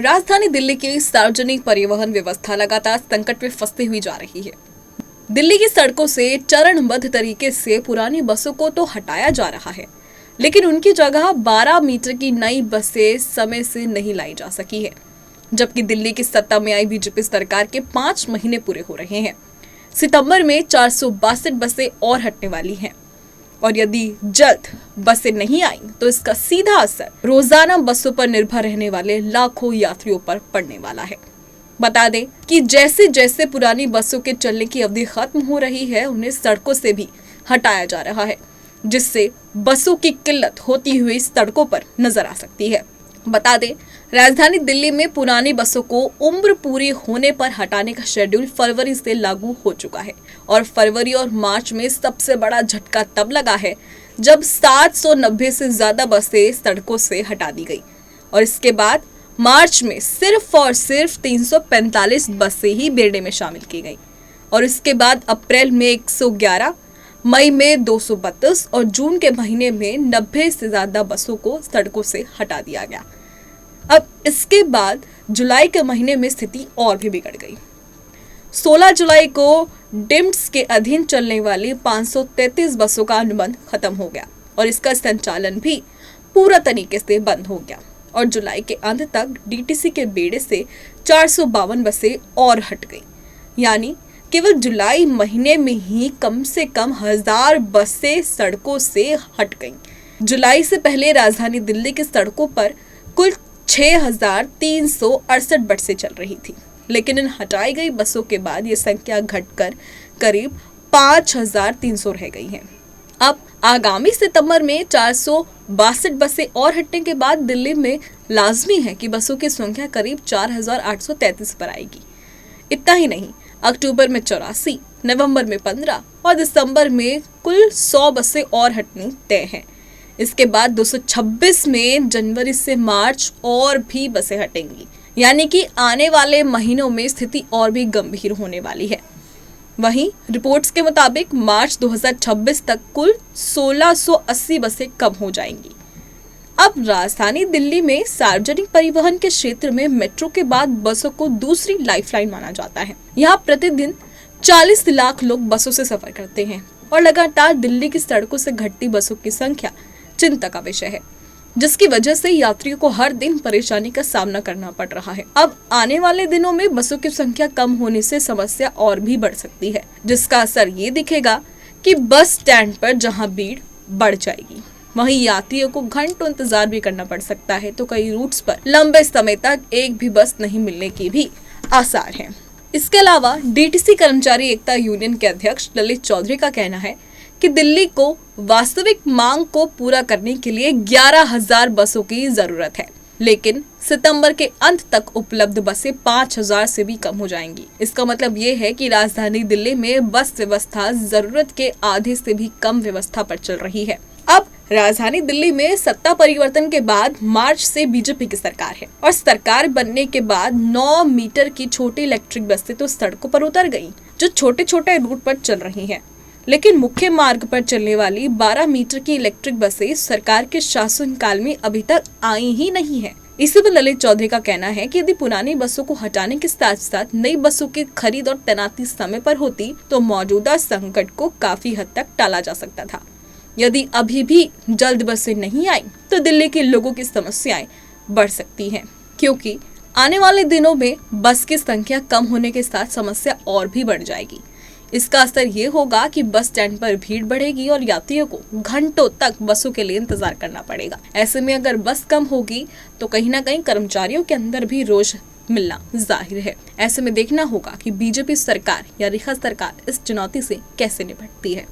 राजधानी दिल्ली की सार्वजनिक परिवहन व्यवस्था लगातार संकट में फंसती हुई जा रही है। दिल्ली की सड़कों से चरणबद्ध तरीके से पुरानी बसों को तो हटाया जा रहा है, लेकिन उनकी जगह 12 मीटर की नई बसें समय से नहीं लाई जा सकी है। जबकि दिल्ली की सत्ता में आई बीजेपी सरकार के 5 महीने पूरे हो रहे हैं। सितंबर में 462 बसें और हटने वाली हैं, और यदि जल्द बसें नहीं आई तो इसका सीधा असर रोजाना बसों पर निर्भर रहने वाले लाखों यात्रियों पर पड़ने वाला है। बता दें कि जैसे जैसे पुरानी बसों के चलने की अवधि खत्म हो रही है, उन्हें सड़कों से भी हटाया जा रहा है, जिससे बसों की किल्लत होती हुई सड़कों पर नजर आ सकती है। बता दें, राजधानी दिल्ली में पुरानी बसों को उम्र पूरी होने पर हटाने का शेड्यूल फरवरी से लागू हो चुका है, और फरवरी और मार्च में सबसे बड़ा झटका तब लगा है जब 790 से ज्यादा बसें सड़कों से हटा दी गई, और इसके बाद मार्च में सिर्फ और सिर्फ 345 बसें ही बेड़े में शामिल की गई, और इसके बाद अप्रैल में 111, मई में 232 और जून के महीने में 90 से ज्यादा बसों को सड़कों से हटा दिया गया। अब इसके बाद जुलाई के महीने में स्थिति और भी बिगड़ गई। 16 जुलाई को डिम्स के अधीन चलने वाली 533 बसों का अनुबंध खत्म हो गया, और इसका संचालन भी पूरा तरीके से बंद हो गया, और जुलाई के अंत तक डीटीसी के बेड़े से 452 बसें और हट गई। यानी केवल जुलाई महीने में ही कम से कम 1000 बसें सड़कों से हट गईं। जुलाई से पहले राजधानी दिल्ली की सड़कों पर कुल 6368 बसें चल रही थी, लेकिन इन हटाई गई बसों के बाद ये संख्या घटकर करीब 5300 रह गई है। अब आगामी सितंबर में 462 बसें और हटने के बाद दिल्ली में लाजमी है कि बसों की संख्या करीब 4833 पर आएगी। इतना ही नहीं, अक्टूबर में 84, नवंबर में 15 और दिसंबर में कुल 100 बसें और हटनी तय हैं। इसके बाद 226 में जनवरी से मार्च और भी बसें हटेंगी, यानी कि आने वाले महीनों में स्थिति और भी गंभीर होने वाली है। वहीं रिपोर्ट्स के मुताबिक मार्च 2026 तक कुल 1680 बसें कम हो जाएंगी। अब राजधानी दिल्ली में सार्वजनिक परिवहन के क्षेत्र में मेट्रो के बाद बसों को दूसरी लाइफलाइन माना जाता है। यहाँ प्रतिदिन 40 लाख लोग बसों से सफर करते हैं, और लगातार दिल्ली की सड़कों से घटती बसों की संख्या चिंता का विषय है, जिसकी वजह से यात्रियों को हर दिन परेशानी का सामना करना पड़ रहा है। अब आने वाले दिनों में बसों की संख्या कम होने से समस्या और भी बढ़ सकती है, जिसका असर ये दिखेगा कि बस स्टैंड पर जहां भीड़ बढ़ जाएगी, वहीं यात्रियों को घंटों इंतजार भी करना पड़ सकता है, तो कई रूट्स पर लंबे समय तक एक भी बस नहीं मिलने की भी आसार हैं। इसके अलावा डीटीसी कर्मचारी एकता यूनियन के अध्यक्ष ललित चौधरी का कहना है कि दिल्ली को वास्तविक मांग को पूरा करने के लिए 11,000 बसों की जरूरत है, लेकिन सितंबर के अंत तक उपलब्ध बसें 5000 से भी कम हो जाएंगी। इसका मतलब ये है कि राजधानी दिल्ली में बस व्यवस्था जरूरत के आधे से भी कम व्यवस्था पर चल रही है। अब राजधानी दिल्ली में सत्ता परिवर्तन के बाद मार्च से बीजेपी की सरकार है, और सरकार बनने के बाद 9 मीटर की छोटी इलेक्ट्रिक बसें तो सड़कों पर उतर गई, जो छोटे छोटे रूट पर चल रही हैं। लेकिन मुख्य मार्ग पर चलने वाली 12 मीटर की इलेक्ट्रिक बसें सरकार के शासनकाल में अभी तक आई ही नहीं है। इसी पर ललित चौधरी का कहना है कि यदि पुरानी बसों को हटाने के साथ साथ नई बसों की खरीद और तैनाती समय पर होती तो मौजूदा संकट को काफी हद तक टाला जा सकता था। यदि अभी भी जल्द बसें नहीं आई तो दिल्ली के लोगों की समस्याएं बढ़ सकती हैं, क्योंकि आने वाले दिनों में बस की संख्या कम होने के साथ समस्या और भी बढ़ जाएगी। इसका असर ये होगा कि बस स्टैंड पर भीड़ बढ़ेगी और यात्रियों को घंटों तक बसों के लिए इंतजार करना पड़ेगा। ऐसे में अगर बस कम होगी तो कहीं ना कहीं कर्मचारियों के अंदर भी रोष मिलना जाहिर है। ऐसे में देखना होगा कि बीजेपी सरकार या रेखा सरकार इस चुनौती से कैसे निपटती है।